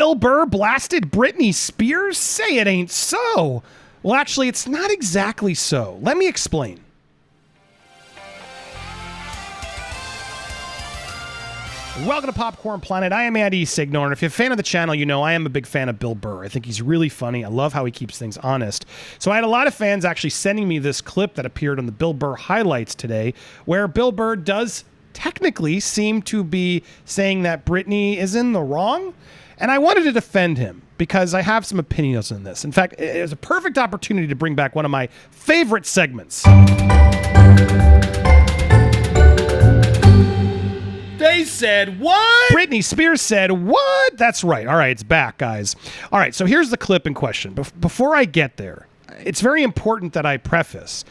Bill Burr blasted Britney Spears? Say it ain't so. Well, actually, it's not exactly so. Let me explain. Welcome to Popcorn Planet. I am Andy Signore, and if you're a fan of the channel, you know I am a big fan of Bill Burr. I think he's really funny. I love how he keeps things honest. So I had a lot of fans actually sending me this clip that appeared on the Bill Burr highlights today, where Bill Burr does technically seem to be saying that Britney is in the wrong, and I wanted to defend him because I have some opinions on this. In fact, it was a perfect opportunity to bring back one of my favorite segments. They said what? Britney Spears said what? That's right. All right, it's back, guys. All right, so here's the clip in question. Before I get there, it's very important that I preface.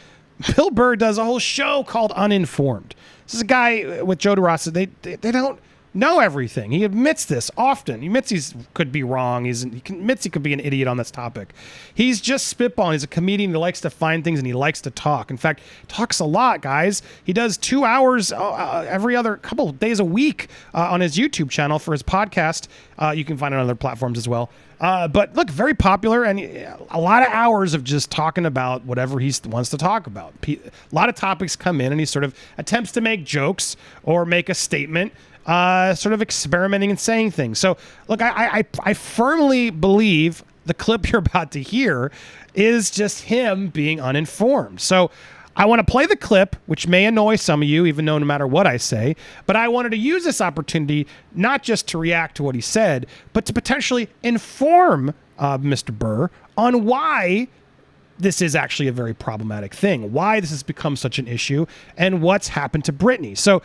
Bill Burr does a whole show called Uninformed. This is a guy with Joe DeRosa. They don't know everything. He admits this often. He admits he could be wrong. He admits he could be an idiot on this topic. He's just spitballing. He's a comedian. He likes to find things and he likes to talk. In fact, talks a lot, guys. He does 2 hours every other couple of days a week on his YouTube channel for his podcast. You can find it on other platforms as well. But look, very popular and a lot of hours of just talking about whatever he wants to talk about. A lot of topics come in and he sort of attempts to make jokes or make a statement. Sort of experimenting and saying things. So, look, I firmly believe the clip you're about to hear is just him being uninformed. So, I want to play the clip, which may annoy some of you, even though no matter what I say, but I wanted to use this opportunity not just to react to what he said, but to potentially inform Mr. Burr on why this is actually a very problematic thing, why this has become such an issue, and what's happened to Britney. So,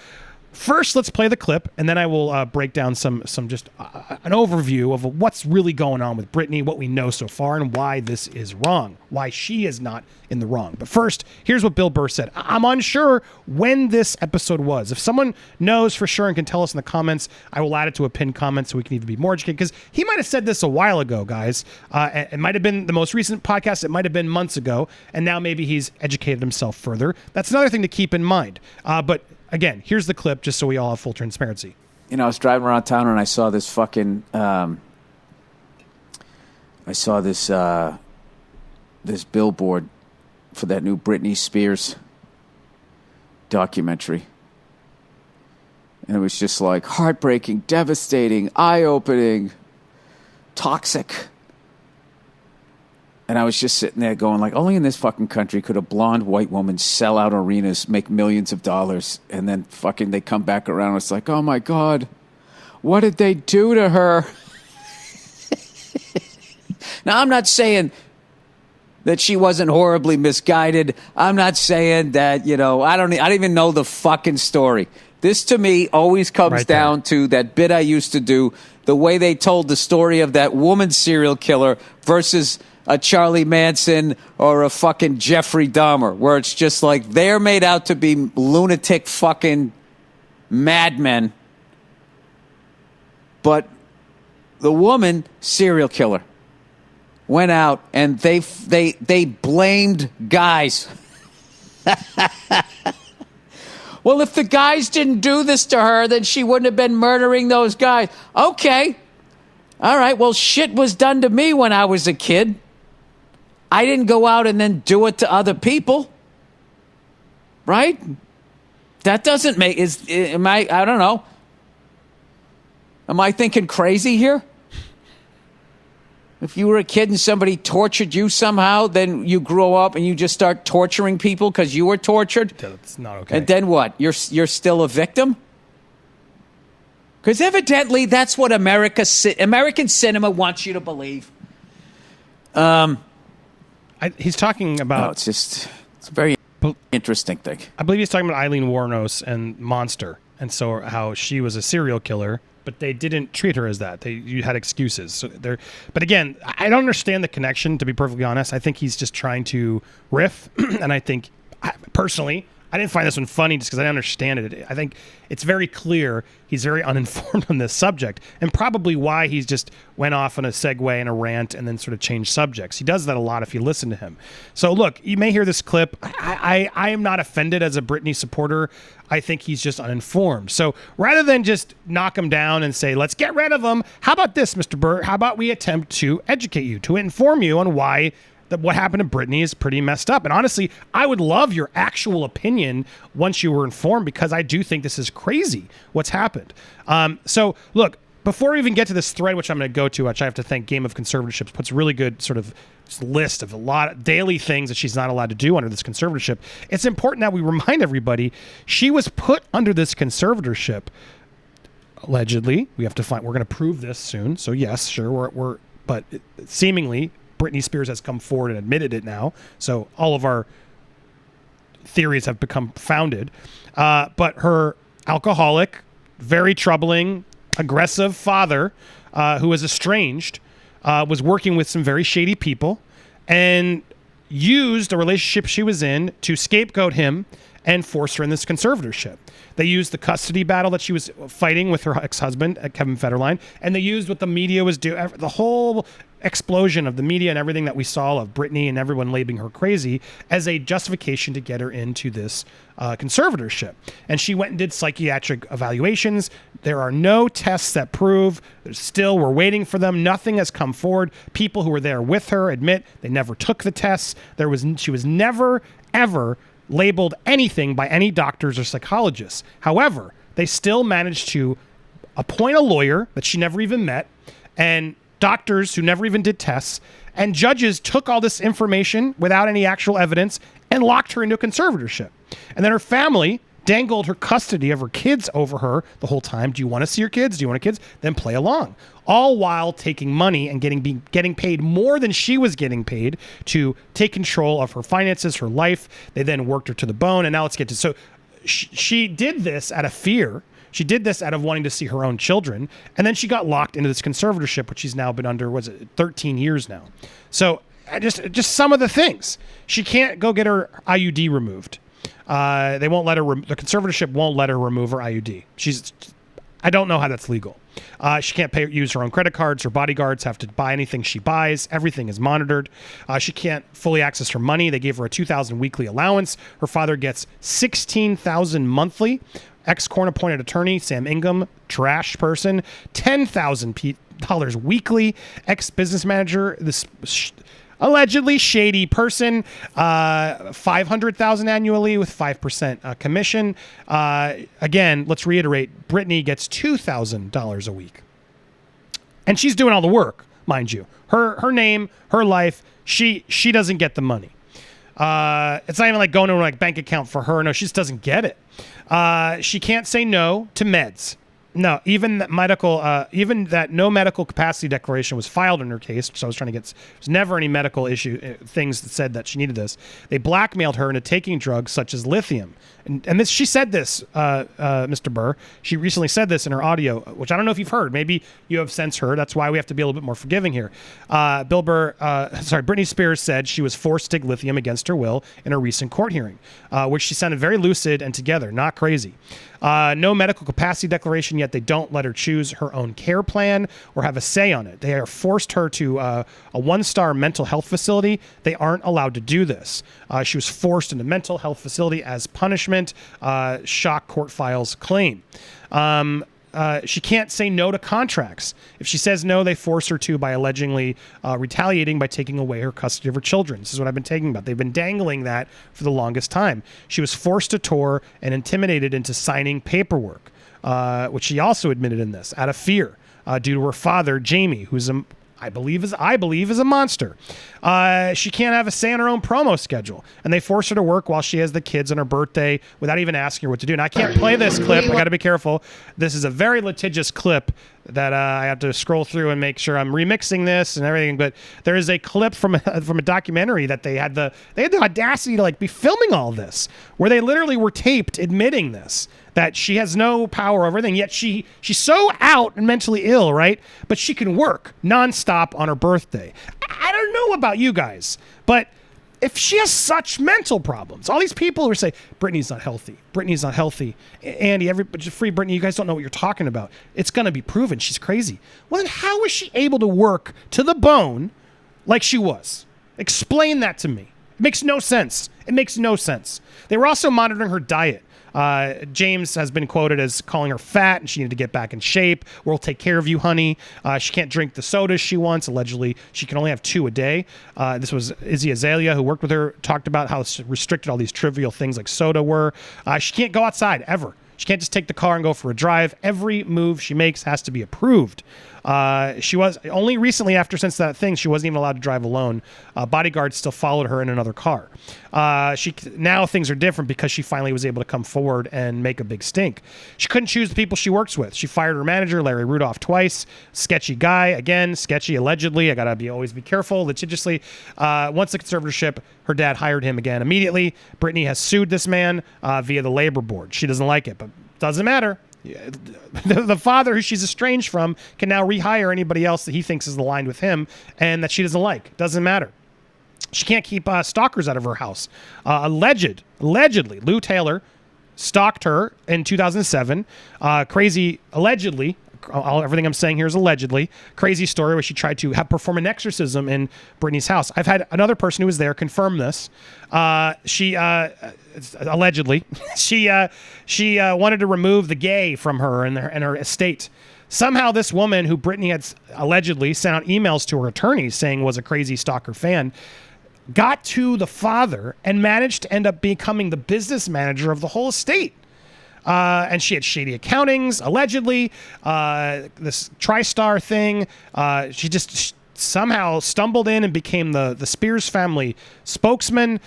first, let's play the clip, and then I will break down some just an overview of what's really going on with Britney, what we know so far, and why this is wrong, why she is not in the wrong. But first, here's what Bill Burr said. I'm unsure when this episode was. If someone knows for sure and can tell us in the comments, I will add it to a pinned comment so we can even be more educated, because he might have said this a while ago, guys. It might have been the most recent podcast. It might have been months ago, and now maybe he's educated himself further. That's another thing to keep in mind. But again, here's the clip just so we all have full transparency. You know, I was driving around town and I saw this fucking, this billboard for that new Britney Spears documentary. And it was just like heartbreaking, devastating, eye-opening, toxic. And I was just sitting there going like, only in this fucking country could a blonde white woman sell out arenas, make millions of dollars, and then fucking they come back around and it's like, oh my God, what did they do to her? Now, I'm not saying that she wasn't horribly misguided. I'm not saying that, you know, I don't even know the fucking story. This to me always comes down to that bit I used to do, the way they told the story of that woman serial killer versus a Charlie Manson or a fucking Jeffrey Dahmer, where it's just like they're made out to be lunatic fucking madmen. But the woman serial killer went out and they blamed guys. Well, if the guys didn't do this to her, then she wouldn't have been murdering those guys. Okay. All right. Well, shit was done to me when I was a kid. I didn't go out and then do it to other people. Right? That doesn't make... I don't know. Am I thinking crazy here? If you were a kid and somebody tortured you somehow, then you grow up and you just start torturing people because you were tortured? That's not okay. And then what? You're still a victim? Because evidently that's what American cinema wants you to believe. He's talking about... No, it's a very interesting thing. I believe he's talking about Eileen Wuornos and Monster, and so how she was a serial killer, but they didn't treat her as that. You had excuses. So but again, I don't understand the connection, to be perfectly honest. I think he's just trying to riff, and I think, personally, I didn't find this one funny just because I understand it. I think it's very clear he's very uninformed on this subject, and probably why he's just went off on a segue and a rant and then sort of changed subjects. He does that a lot if you listen to him. So look, you may hear this clip. I am not offended as a Britney supporter. I think he's just uninformed. So rather than just knock him down and say, let's get rid of him, how about this, Mr. Burr? How about we attempt to educate you, to inform you on why that what happened to Britney is pretty messed up. And honestly, I would love your actual opinion once you were informed, because I do think this is crazy what's happened. So look, before we even get to this thread, which I'm going to go to, which I have to thank Game of Conservatorships, puts a really good sort of list of a lot of daily things that she's not allowed to do under this conservatorship. It's important that we remind everybody she was put under this conservatorship allegedly. We have to find, we're going to prove this soon. So yes, sure, but seemingly Britney Spears has come forward and admitted it now. So all of our theories have become founded. But her alcoholic, very troubling, aggressive father, who was estranged, was working with some very shady people and used a relationship she was in to scapegoat him and force her in this conservatorship. They used the custody battle that she was fighting with her ex-husband, Kevin Federline, and they used what the media was doing, the whole explosion of the media and everything that we saw of Britney and everyone labeling her crazy as a justification to get her into this conservatorship. And she went and did psychiatric evaluations. There are no tests that prove. We're waiting for them. Nothing has come forward. People who were there with her admit they never took the tests. She was never, ever labeled anything by any doctors or psychologists. However, they still managed to appoint a lawyer that she never even met, and doctors who never even did tests, and judges took all this information without any actual evidence and locked her into a conservatorship. And then her family dangled her custody of her kids over her the whole time. Do you want to see your kids? Do you want kids? Then play along. All while taking money and getting paid more than she was getting paid to take control of her finances, her life. They then worked her to the bone. And now let's get to, so she did this out of fear. She did this out of wanting to see her own children. And then she got locked into this conservatorship, which she's now been under, 13 years now. So just some of the things. She can't go get her IUD removed. They won't let her, the conservatorship won't let her remove her IUD. I don't know how that's legal. She can't use her own credit cards. Her bodyguards have to buy anything she buys. Everything is monitored. She can't fully access her money. They gave her a $2,000 weekly allowance. Her father gets $16,000 monthly. Ex-Corn appointed attorney Sam Ingham, trash person, $10,000 weekly. Ex-business manager, this allegedly shady person, $500,000 annually with 5% commission. Again, let's reiterate, Britney gets $2,000 a week. And she's doing all the work, mind you. Her name, her life, she doesn't get the money. It's not even like going to a bank account for her. No, she just doesn't get it. She can't say no to meds. No, even that no medical capacity declaration was filed in her case. So I was trying to get, there's never any medical things that said that she needed this. They blackmailed her into taking drugs such as lithium. And she said this, Mr. Burr. She recently said this in her audio, which I don't know if you've heard. Maybe you have since heard. That's why we have to be a little bit more forgiving here. Britney Spears said she was forced to take lithium against her will in a recent court hearing, which she sounded very lucid and together, not crazy. No medical capacity declaration, yet they don't let her choose her own care plan or have a say on it. They are forced her to a one-star mental health facility. They aren't allowed to do this. She was forced into a mental health facility as punishment. Shock court files claim. She can't say no to contracts. If she says no, they force her to by allegedly retaliating by taking away her custody of her children. This is what I've been talking about. They've been dangling that for the longest time. She was forced to tour and intimidated into signing paperwork, which she also admitted in this, out of fear, due to her father, Jamie, who's I believe is a monster. She can't have a say on her own promo schedule, and they force her to work while she has the kids on her birthday without even asking her what to do. And I can't play this clip. I got to be careful. This is a very litigious clip that I have to scroll through and make sure I'm remixing this and everything. But there is a clip from a documentary that they had the audacity to be filming all this, where they literally were taped admitting this, that she has no power over everything, yet she's so out and mentally ill, right? But she can work nonstop on her birthday. I don't know about you guys, but if she has such mental problems, all these people who say Britney's not healthy, Britney's not healthy, Andy, free Britney, you guys don't know what you're talking about. It's going to be proven she's crazy. Well, then how was she able to work to the bone like she was? Explain that to me. It makes no sense. It makes no sense. They were also monitoring her diet. James has been quoted as calling her fat and she needed to get back in shape. We'll take care of you, honey. She can't drink the sodas she wants. Allegedly, she can only have 2 a day. This was Izzy Azalea, who worked with her, talked about how restricted all these trivial things like soda were. She can't go outside ever. She can't just take the car and go for a drive. Every move she makes has to be approved. She was only recently since that thing, she wasn't even allowed to drive alone. Bodyguards still followed her in another car. Now things are different because she finally was able to come forward and make a big stink. She couldn't choose the people she works with. She fired her manager, Larry Rudolph, twice. Sketchy guy, again, sketchy allegedly. I gotta always be careful. Litigiously, once the conservatorship, her dad hired him again immediately. Britney has sued this man via the labor board. She doesn't like it, but doesn't matter. The father who she's estranged from can now rehire anybody else that he thinks is aligned with him and that she doesn't like. Doesn't matter. She can't keep stalkers out of her house. Allegedly, Lou Taylor stalked her in 2007. Allegedly, everything I'm saying here is allegedly. Crazy story where she tried to perform an exorcism in Britney's house. I've had another person who was there confirm this. She allegedly she wanted to remove the gay from her and her estate. Somehow this woman who Britney had allegedly sent out emails to her attorneys saying was a crazy stalker fan got to the father and managed to end up becoming the business manager of the whole estate. And she had shady accountings, allegedly. This TriStar thing. She just somehow stumbled in and became the Spears family spokesman.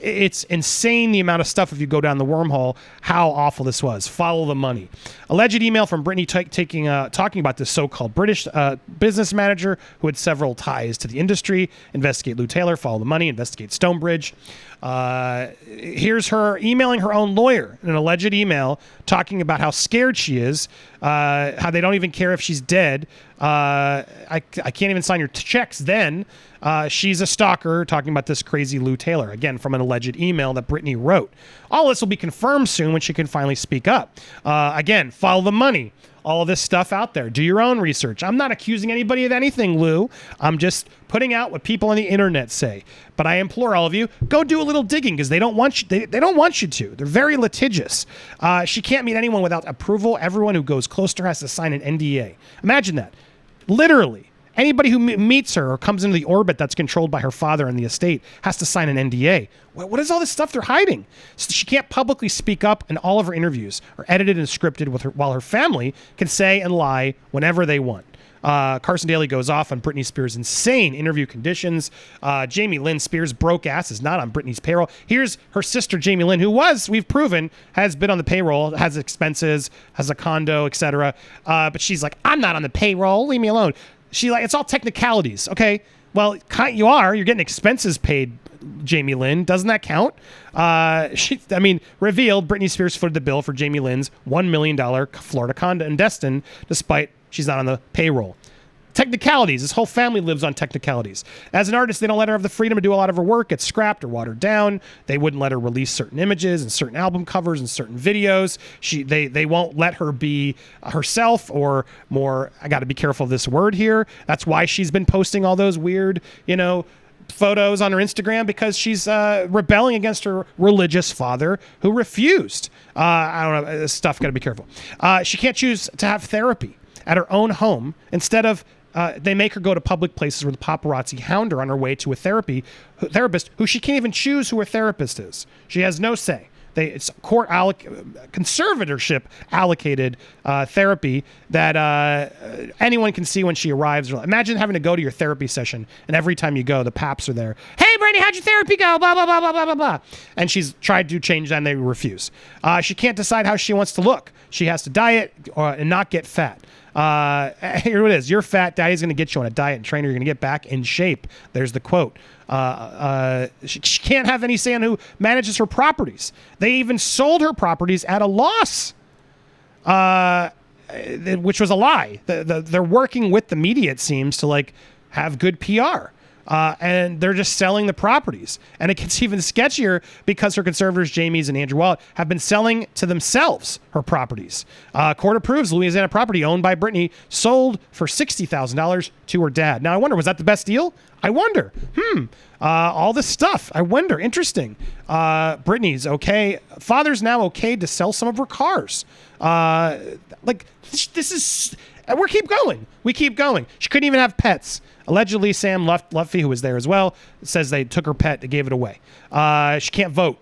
It's insane the amount of stuff, if you go down the wormhole, how awful this was. Follow the money. Alleged email from Britney talking about this so-called British business manager who had several ties to the industry. Investigate Lou Taylor. Follow the money. Investigate Stonebridge. Here's her emailing her own lawyer in an alleged email talking about how scared she is, how they don't even care if she's dead. I can't even sign your checks then. She's a stalker, talking about this crazy Lou Taylor, again, from an alleged email that Britney wrote. All this will be confirmed soon when she can finally speak up. Again, follow the money. All of this stuff out there. Do your own research. I'm not accusing anybody of anything, Lou. I'm just putting out what people on the internet say. But I implore all of you, go do a little digging because they don't want you. They don't want you to. They're very litigious. She can't meet anyone without approval. Everyone who goes close to her has to sign an NDA. Imagine that. Literally. Anybody who meets her or comes into the orbit that's controlled by her father and the estate has to sign an NDA. What is all this stuff they're hiding? So she can't publicly speak up, and all of her interviews are edited and scripted while her family can say and lie whenever they want. Carson Daly goes off on Britney Spears' insane interview conditions. Jamie Lynn Spears' broke ass is not on Britney's payroll. Here's her sister, Jamie Lynn, who we've proven, has been on the payroll, has expenses, has a condo, etc. But she's like, I'm not on the payroll. Leave me alone. It's all technicalities, okay? Well, you're getting expenses paid, Jamie Lynn. Doesn't that count? Revealed Britney Spears footed the bill for Jamie Lynn's $1 million Florida condo in Destin, despite she's not on the payroll. Technicalities. This whole family lives on technicalities. As an artist, they don't let her have the freedom to do a lot of her work. It's scrapped or watered down. They wouldn't let her release certain images and certain album covers and certain videos. They won't let her be herself, or more, I got to be careful of this word here. That's why she's been posting all those weird, photos on her Instagram, because she's rebelling against her religious father who refused. I don't know. This stuff, got to be careful. She can't choose to have therapy at her own home. Instead of they make her go to public places where the paparazzi hound her on her way to a therapist who she can't even choose who her therapist is. She has no say. It's conservatorship allocated therapy that anyone can see when she arrives. Imagine having to go to your therapy session, and every time you go, the paps are there. Hey, Britney, how'd your therapy go? Blah, blah, blah, blah, blah, blah, blah. And she's tried to change that, and they refuse. She can't decide how she wants to look. She has to diet and not get fat. Here it is. You're fat. Daddy's going to get you on a diet and trainer. You're going to get back in shape. There's the quote. She can't have any say on who manages her properties. They even sold her properties at a loss, which was a lie. They're working with the media, it seems, to have good PR. and they're just selling the properties. And it gets even sketchier because her conservators, Jamie's and Andrew Wallet, have been selling to themselves her properties. Court approves Louisiana property owned by Britney sold for $60,000 to her dad. Now, I wonder, was that the best deal? I wonder. All this stuff. I wonder. Interesting. Britney's okay. Father's now okay to sell some of her cars. This is... We keep going. She couldn't even have pets. Allegedly, Sam Lutfi, who was there as well, says they took her pet and gave it away. She can't vote.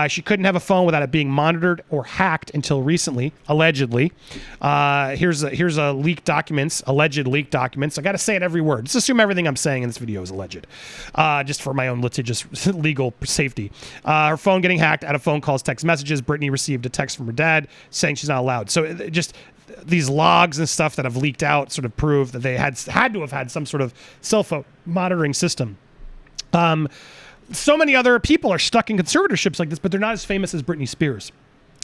She couldn't have a phone without it being monitored or hacked until recently, allegedly. Here's a leaked documents, alleged leaked documents. I got to say it every word. Just assume everything I'm saying in this video is alleged, just for my own litigious legal safety. Her phone getting hacked out of phone calls, text messages. Britney received a text from her dad saying she's not allowed. So just these logs and stuff that have leaked out sort of prove that they had to have had some sort of cell phone monitoring system. So many other people are stuck in conservatorships like this, but they're not as famous as Britney Spears.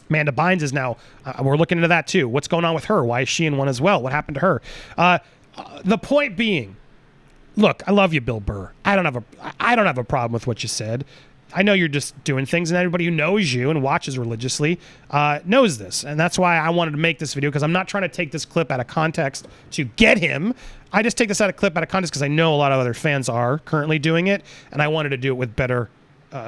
Amanda Bynes is now, we're looking into that too. What's going on with her? Why is she in one as well? What happened to her? The point being, look, I love you, Bill Burr. I don't have a problem with what you said. I know you're just doing things, and everybody who knows you and watches religiously knows this. And that's why I wanted to make this video, because I'm not trying to take this clip out of context to get him. I just take this clip out of context because I know a lot of other fans are currently doing it, and I wanted to do it with better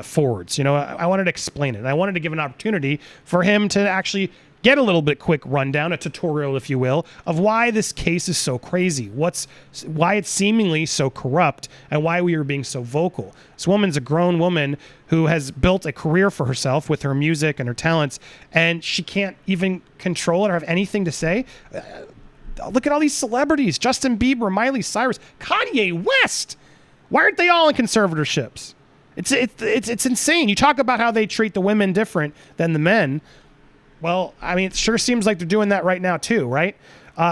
forwards. I wanted to explain it, and I wanted to give an opportunity for him to actually get a little bit quick rundown, a tutorial, if you will, of why this case is so crazy, why it's seemingly so corrupt, and why we are being so vocal. This woman's a grown woman who has built a career for herself with her music and her talents, and she can't even control it or have anything to say. Look at all these celebrities: Justin Bieber, Miley Cyrus, Kanye West. Why aren't they all in conservatorships? It's insane. You talk about how they treat the women different than the men. Well, I mean, it sure seems like they're doing that right now too, right?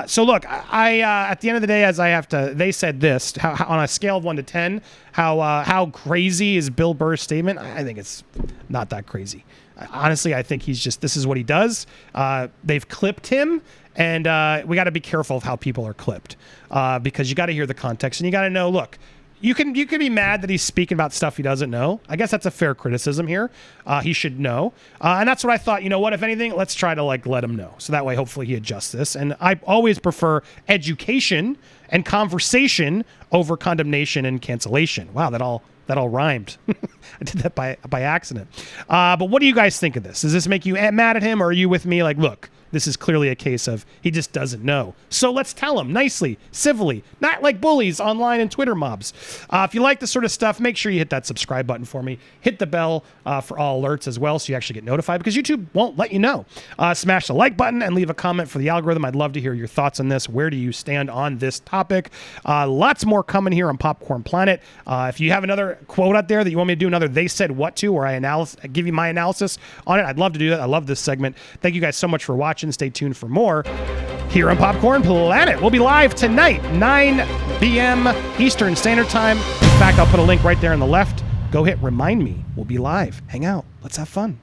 So look, I at the end of the day, they said this, how on a scale of 1 to 10, how crazy is Bill Burr's statement? I think it's not that crazy. Honestly, I think this is what he does. They've clipped him, and we got to be careful of how people are clipped, because you got to hear the context, and you got to know, look, you can be mad that he's speaking about stuff he doesn't know. I guess that's a fair criticism here. He should know. And that's what I thought. You know what? If anything, let's try to let him know. So that way, hopefully he adjusts this. And I always prefer education and conversation over condemnation and cancellation. Wow, that all rhymed. I did that by accident. But what do you guys think of this? Does this make you mad at him, or are you with me like, look, this is clearly a case of he just doesn't know. So let's tell him nicely, civilly, not like bullies online and Twitter mobs. If you like this sort of stuff, make sure you hit that subscribe button for me. Hit the bell for all alerts as well, so you actually get notified, because YouTube won't let you know. Smash the like button and leave a comment for the algorithm. I'd love to hear your thoughts on this. Where do you stand on this topic? Lots more coming here on Popcorn Planet. If you have another quote out there that you want me to do another They Said What To, where I give you my analysis on it, I'd love to do that. I love this segment. Thank you guys so much for watching. Stay tuned for more here on Popcorn Planet. We'll be live tonight, 9 p.m. Eastern Standard Time. In fact, I'll put a link right there on the left. Go hit Remind Me. We'll be live. Hang out. Let's have fun.